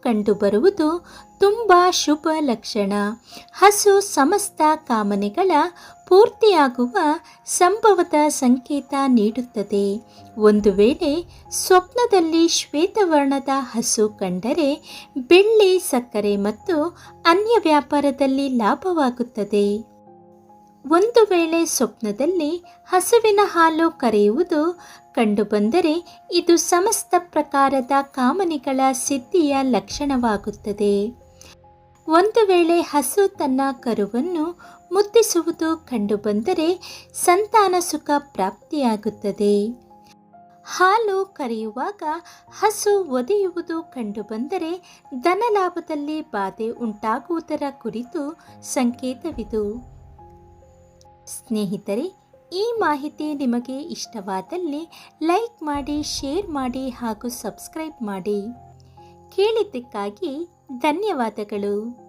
ಕಂಡುಬರುವುದು ತುಂಬ ಶುಭ ಲಕ್ಷಣ. ಹಸು ಸಮಸ್ತ ಕಾಮನೆಗಳ ಪೂರ್ತಿಯಾಗುವ ಸಂಭವದ ಸಂಕೇತ ನೀಡುತ್ತದೆ. ಒಂದು ವೇಳೆ ಸ್ವಪ್ನದಲ್ಲಿ ಶ್ವೇತವರ್ಣದ ಹಸು ಕಂಡರೆ ಬೆಳ್ಳಿ, ಸಕ್ಕರೆ ಮತ್ತು ಅನ್ಯ ವ್ಯಾಪಾರದಲ್ಲಿ ಲಾಭವಾಗುತ್ತದೆ. ಒಂದು ವೇಳೆ ಸ್ವಪ್ನದಲ್ಲಿ ಹಸುವಿನ ಹಾಲು ಕರೆಯುವುದು ಕಂಡುಬಂದರೆ ಇದು ಸಮಸ್ತ ಪ್ರಕಾರದ ಕಾಮನೆಗಳ ಸಿದ್ಧಿಯ ಲಕ್ಷಣವಾಗುತ್ತದೆ. ಒಂದು ವೇಳೆ ಹಸು ತನ್ನ ಕರುವನ್ನು ಮುದ್ದಿಸುವುದು ಕಂಡುಬಂದರೆ ಸಂತಾನ ಸುಖ ಪ್ರಾಪ್ತಿಯಾಗುತ್ತದೆ. ಹಾಲು ಕರೆಯುವಾಗ ಹಸು ಒದೆಯುವುದು ಕಂಡುಬಂದರೆ ಧನಲಾಭದಲ್ಲಿ ಬಾಧೆ ಉಂಟಾಗುವುದರ ಕುರಿತು ಸಂಕೇತವಿದು. ಸ್ನೇಹಿತರೆ, ಈ ಮಾಹಿತಿ ನಿಮಗೆ ಇಷ್ಟವಾದಲ್ಲಿ ಲೈಕ್ ಮಾಡಿ, ಶೇರ್ ಮಾಡಿ ಹಾಗೂ ಸಬ್ಸ್ಕ್ರೈಬ್ ಮಾಡಿ. ಕೇಳಿದ್ದಕ್ಕಾಗಿ ಧನ್ಯವಾದಗಳು.